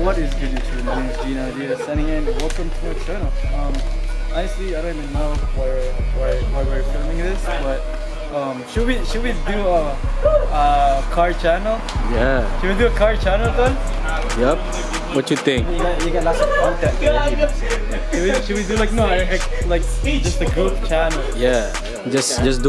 What is good YouTube? My name is GKNOW, signing in. Welcome to my channel. Honestly, I don't even know why we're filming this, but should we do a car channel? Yeah. Should we do a car channel, Ton? Yep. What you think? You got lots of content. Should we do like just a group channel? Yeah. Just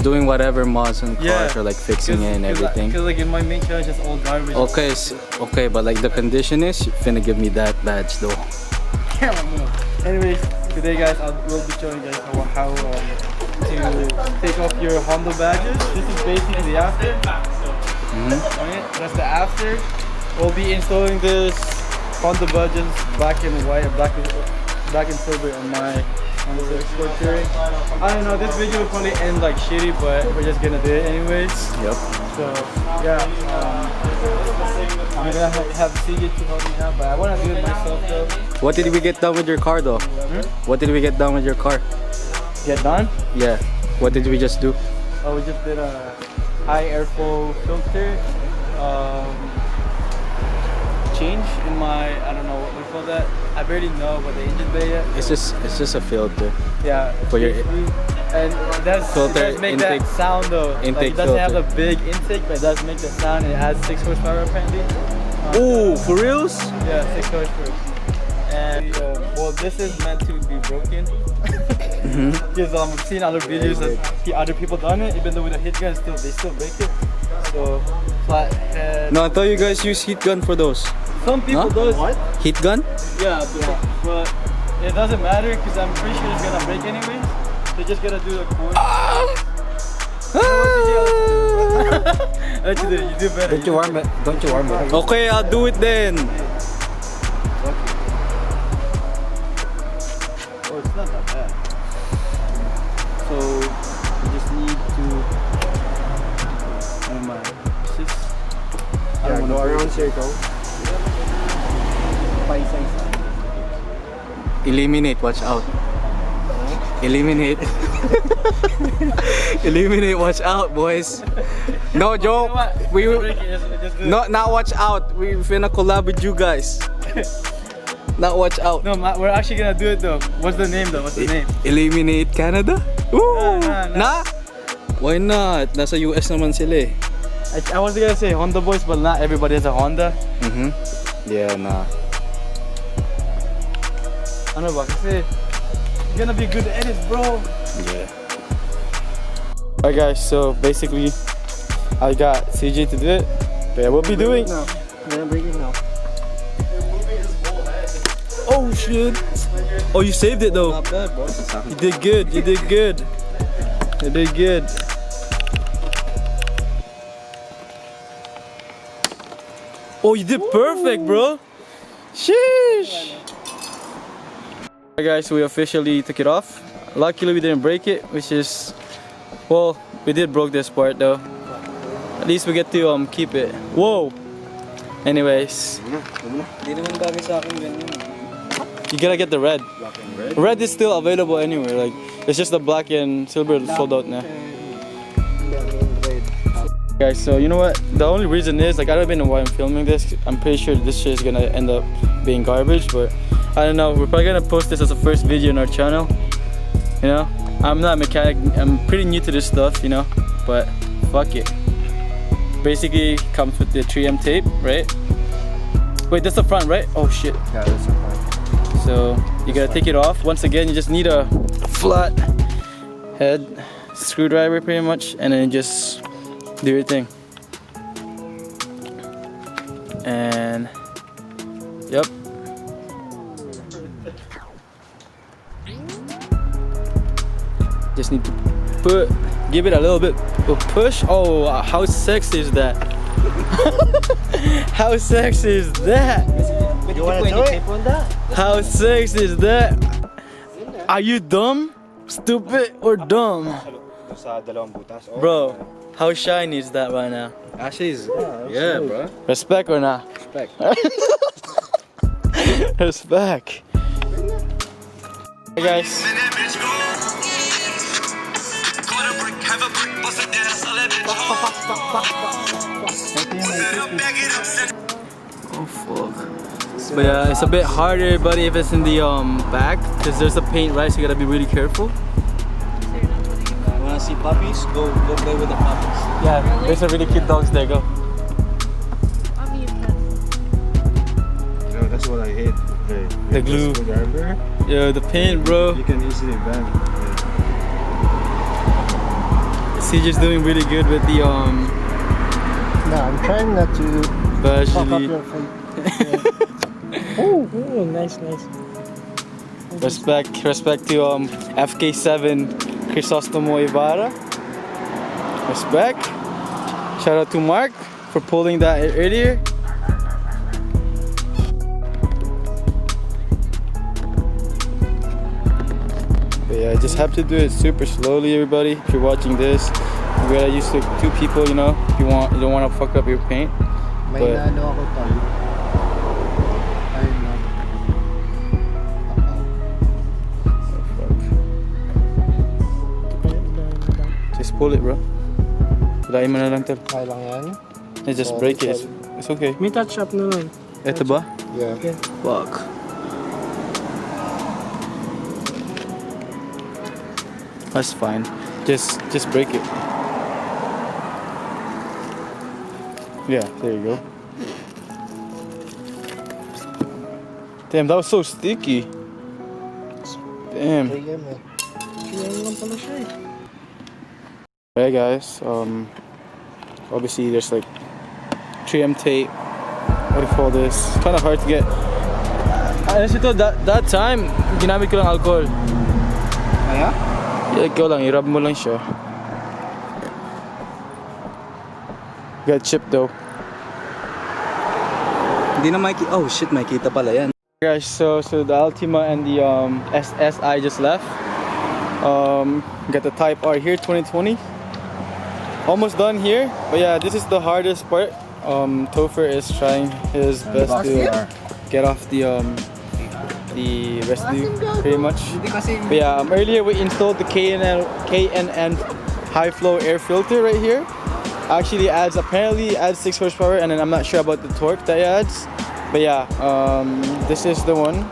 doing whatever mods on cars or like fixing it and everything. Cause like in my main channel, it's just all garbage. Okay, okay, but like the condition is you finna give me that badge though. Anyways, today guys, we'll be showing you guys how to take off your Honda badges. This is basically the after. Right? That's the after. We'll be installing this Honda badges black and white, black and silver on my Honda Sport Touring. I don't know, this video will probably end like shitty, but we're just gonna do it anyways. Yep. So yeah, I'm gonna have CJ to help me out, but I wanna do it myself though. What did we get done with your car though? What did we get done with your car? Get done? Yeah. What did we just do? Oh, we just did a high airflow filter change in my, I don't know what we call that. I barely know what the engine bay yet. It's just a filter. Yeah. For your and that's filter, it does make intake, that sound though. Intake like, it doesn't filter. have a big intake, but it does make the sound. And it has 6 horsepower apparently. Ooh, for reals? Yeah, 6 horsepower. And well, this is meant to be broken. Because I've seen other videos that other people done it, even though with a heat gun, they still break it. So flat head. No, I thought you guys use heat gun for those. Some people do. What? Heat gun? Yeah, but it doesn't matter because I'm pretty sure it's gonna break anyways. They just gotta do the cord. What you do? You do better. Don't you warm it? Don't you warm it? Okay, I'll do it then. Oh, it's not that bad. So you just need to. Never mind. Yeah, go around circle. Eliminate, watch out. Eliminate. Eliminate, watch out, boys. No joke. We not watch out. We finna collab with you guys. Not watch out. No, we're actually gonna do it though. What's the name though? What's the name? Eliminate Canada? Ooh. Nah. Nah? Why not? Nasa US naman sila eh. I was gonna say Honda boys, but not everybody has a Honda. Yeah, nah. Ano ba? Kasi it's gonna be good edits, bro. Yeah. Alright guys, so basically I got CJ to do it. But yeah, we'll be doing. No, I'm gonna break it now. Oh shit. Oh, you saved it though. Not bad, bro. You did good. You did good. You did good. Oh, you did perfect, bro. Sheesh. Alright guys, so we officially took it off. Luckily we didn't break it, which is, well, we did broke this part though. At least we get to keep it. Whoa. Anyways, you gotta get the red. Red is still available anywhere. Like it's just the black and silver sold out now. Guys, so you know what? The only reason is like I don't even know why I'm filming this. I'm pretty sure this shit is gonna end up being garbage, but I don't know. We're probably gonna post this as a first video on our channel. You know, I'm not a mechanic. I'm pretty new to this stuff, you know, but fuck it. Basically, comes with the 3M tape, right? Wait, that's the front, right? Oh shit. Yeah, that's the front. So you gotta take it off. Once again, you just need a flat head screwdriver, pretty much, and then just do your thing. And yep. Just need to give it a little bit of push. Oh, how sexy is that? How sexy is that? You wanna do it? How sexy is that? Are you dumb, stupid, or dumb? Bro, how shiny is that right now? Actually, yeah, bro. Respect or not? Respect. Respect. Hey guys. Oh Fuck. But yeah, it's a bit harder, buddy, if it's in the back, because there's a paint, right? So you gotta be really careful. You wanna see puppies? Go play with the puppies. Yeah, there's some really cute dogs there. Go. No, that's what I hate. The glue. Screwdriver, Yeah, the paint, bro. you can easily bend. CJ's doing really good with the No, I'm trying not to badge. fuck up your face. Oh, nice. Respect to FK7 Crisostomo Ibarra. Respect. Shout out to Mark for pulling that earlier. But yeah, I just have to do it super slowly, everybody. If you're watching this, you gotta use like 2 people, you know. If you don't want to fuck up your paint. May But- naano ako tol. Ayun na. Just pull it, bro. Hilahin mo na lang, tol. Kaya lang yan? Yeah, just Oh, break it. sorry. It's okay. May touch up na lang. Ito ba? Yeah. Fuck. That's fine. Just break it. Yeah, there you go. Damn, that was so sticky. Damn. Kaya mo. Yan lang pala siya eh. Alright guys, obviously there's like 3M tape. What do you call this? It's kind of hard to get. Honestly, that time, ginamit ko lang alcohol. Kaya? Yeah, ikaw lang, i-rub mo lang siya. Got chipped though. Hindi na makikita. Oh shit, makikita pala yan. Guys, so the Altima and the SSI just left. Got the Type R here, 2020. Almost done here, but yeah, this is the hardest part. Topher is trying his best to get off the residue pretty much. But yeah, earlier we installed the KNN Highflow air filter right here. Actually apparently adds 6 horsepower, and then I'm not sure about the torque that it adds. But yeah, this is the one.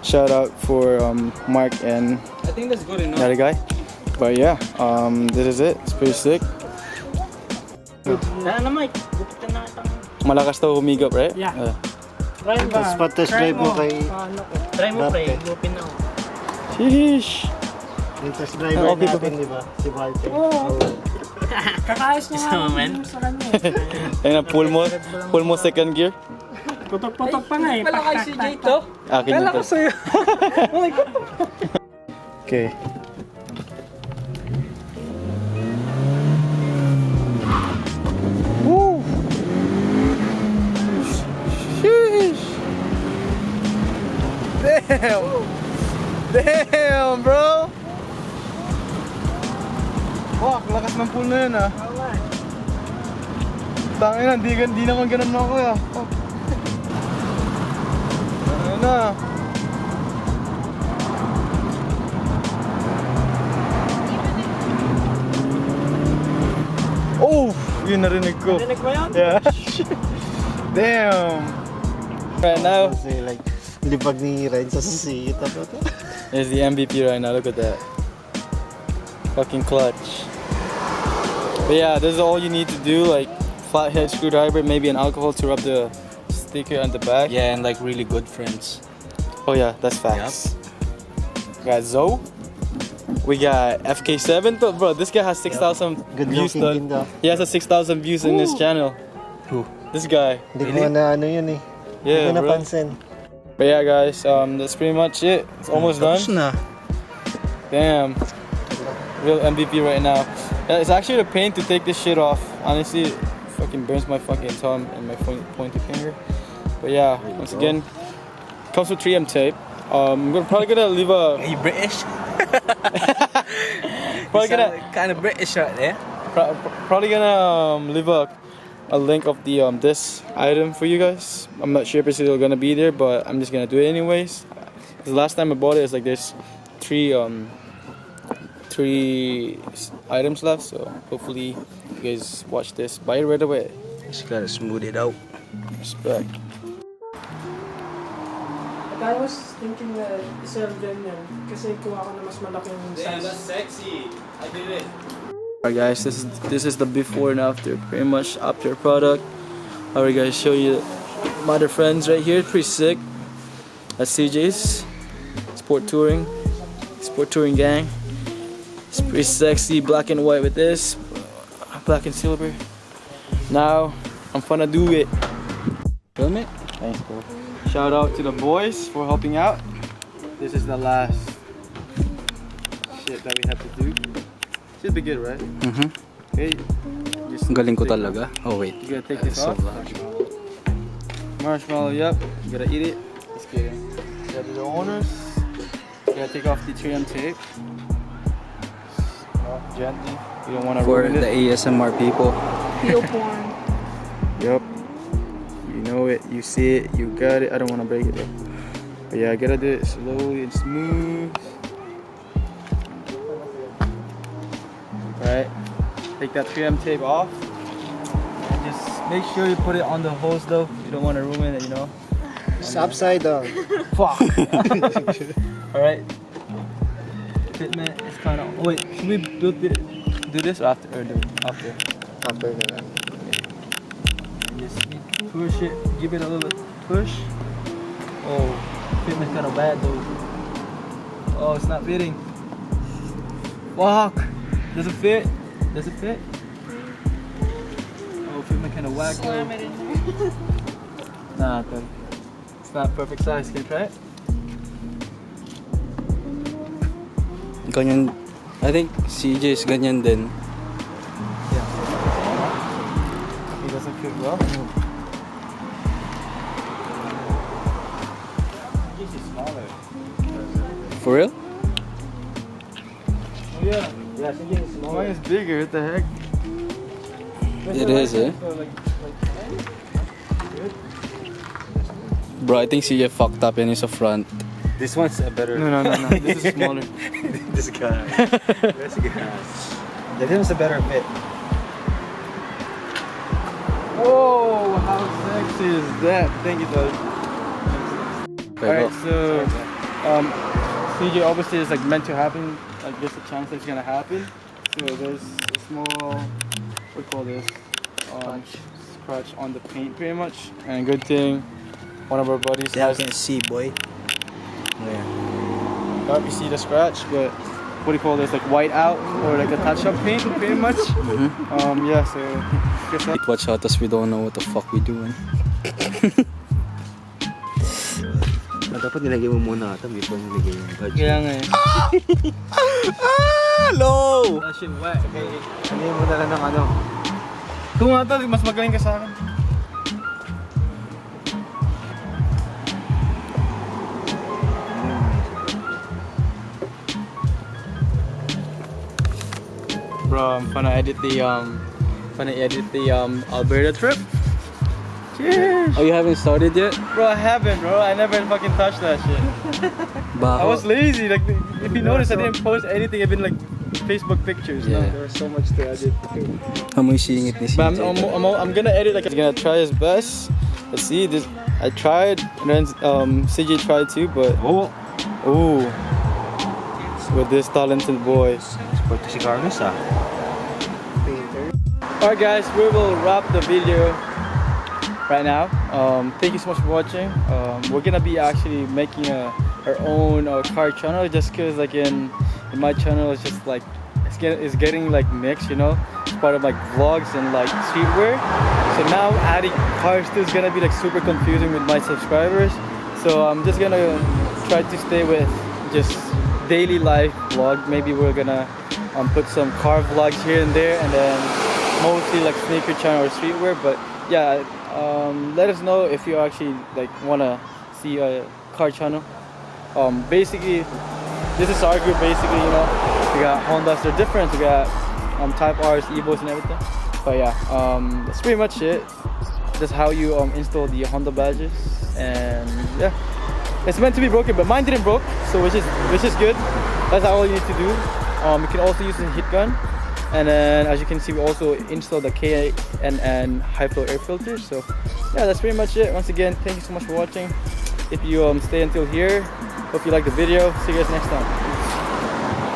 Shout out for Mark and I think that's good enough. the other guy. But yeah, this is it. It's pretty sick. Ano Mike? Gupitan na kita. Malakas daw humigop, right? Yeah. Try ba? Tapos pa-test drive mo kay... Paano ko? Try mo pre, gupin na ako. Sheesh. Yung test driver Okay, natin, di ba? Si Walter. Oo. Kakayos niya Isa mo, man. sa kanya. Ayun na, pull mo second gear. Putok-putok pa nga eh. Wala kay CJ to. Akin Kala yun ko to. sa'yo. Okay. Woo! Sheesh! Damn, bro! Fuck, lakas ng pull na yun ah. Tangin na, di naman ganun na ako ah. Fuck. Tangin na. Oh! Yun narinig ko. Narinig mo yun? Yeah. Damn! Right now, Kasi like, libag ni Ryan sa sisita pa to. is the MVP right now. Look at that. Fucking clutch. But yeah, this is all you need to do. Like flathead screwdriver, maybe an alcohol to rub the sticker on the back. Yeah, and like really good friends. Oh yeah, that's facts. We got Zoe. We got FK7. Bro, this guy has 6,000 Good views. looking din daw. He has 6,000 views in his channel. Who? This guy. Hindi ko na ano yun eh. Yeah, Hindi ko bro. napansin. But yeah, guys, that's pretty much it. It's almost done. na. Damn. Real MVP right now. Yeah, it's actually a pain to take this shit off. Honestly, it fucking burns my fucking thumb and my pointy finger. But yeah, once again, comes with 3M tape. We're probably gonna leave a. Are you British? Probably gonna Kind of British right there. probably gonna leave a link of the this item for you guys. I'm not sure if it's still gonna be there, but I'm just gonna do it anyways. The last time I bought it, it's like there's three items left, so hopefully you guys watch this, buy it right away. Just gotta smooth it out. Respect. But I was thinking na isang ganyan kasi kuha ko na mas malaki yung size. sexy. I did it. Alright guys, this is the before and after, pretty much after product. Alright guys, show you my other friends right here, pretty sick. That's CJ's sport touring gang. It's pretty sexy, black and white with this, black and silver. Now I'm gonna do it. Film it. Thanks, bro. Shout out to the boys for helping out. This is the last shit that we have to do. Should be good, right? Okay. Just Galing ko take- talaga. Oh wait. You gotta take this So off. large. Marshmallow, yep. You gotta eat it. Just kidding. You gotta do the owners. You gotta take off the trim tape. Gently. You don't wanna For ruin the it. ASMR people. Heel porn. Yep. You know it. You see it. You got it. I don't wanna break it though. But yeah, I gotta do it slowly and smooth. Alright. Take that trim tape off. And just make sure you put it on the hose though. You don't wanna ruin it, you know. It's upside down. Fuck. Alright. Fitment is kind of. Oh, wait, should we do this or after? Or do after? After that. Just push it. Give it a little push. Oh, fitment's kind of bad though. Oh, it's not fitting. Fuck. Does it fit? Does it fit? Oh, fitment kind of whack though. Slam it in there. Nah, then. It's not perfect size. Can you try it? Ganyan. I think CJ is ganyan din. It doesn't fit well. This is smaller. For real? Oh yeah. Yeah, I think it's smaller. Mine is bigger. What the heck? It is, eh? Bro, I think CJ fucked up and is a front. This one's a better. No. This is smaller. This guy. This guy. This one's a better fit. Whoa! How sexy is that? Thank you, though. Pero, Alright, so CJ obviously is like meant to happen. Like there's a chance that it's gonna happen. So there's a small, what do you call this? Scratch on the paint, pretty much. And good thing, one of our buddies has. see, boy. Not you see the scratch, but what do you call this? Like white out or like a touch-up paint, pretty much. Yeah. So guess that. watch out as we don't know what the fuck we doing. Dapat nilagay mo muna ata before nilagay yung badge. Kaya nga eh. Hello! That shit wet. Okay, ano mo na lang ng ano? Kung nga to, mas magaling ka sa akin. Bro, I'm gonna edit the Alberta trip. Cheers! Oh, you haven't started yet? Bro, I haven't, bro. I never fucking touched that shit. Baho. I was lazy. Like, if you notice, I didn't post anything. I've been like Facebook pictures. Yeah. There's so much to edit. Amoy singit ni But CJ. I'm gonna edit. Like, he's gonna try his best. Let's see. This I tried, and then CJ tried too, but ooh, with this talented boy. Support to si Carlos ah. Alright guys, we will wrap the video right now. Thank you so much for watching. We're gonna be actually making our own car channel, just cause like in my channel it's just like it's getting like mixed, you know. It's part of like vlogs and like streetwear. So now adding cars to is gonna be like super confusing with my subscribers. So I'm just gonna try to stay with just daily life vlog. Maybe we're gonna put some car vlogs here and there, and then mostly like sneaker channel or streetwear. But yeah, let us know if you actually like wanna see a car channel. Basically, this is our group. Basically, you know, we got Hondas. They're different. We got Type R's, Evos, and everything. But yeah, that's pretty much it. That's how you install the Honda badges, and yeah, it's meant to be broken, but mine didn't broke, so which is good. That's all you need to do. You can also use a hit gun. And then as you can see, we also installed the KNN Highflow air filter. So yeah, that's pretty much it. Once again, thank you so much for watching. If you stay until here, hope you like the video. See you guys next time.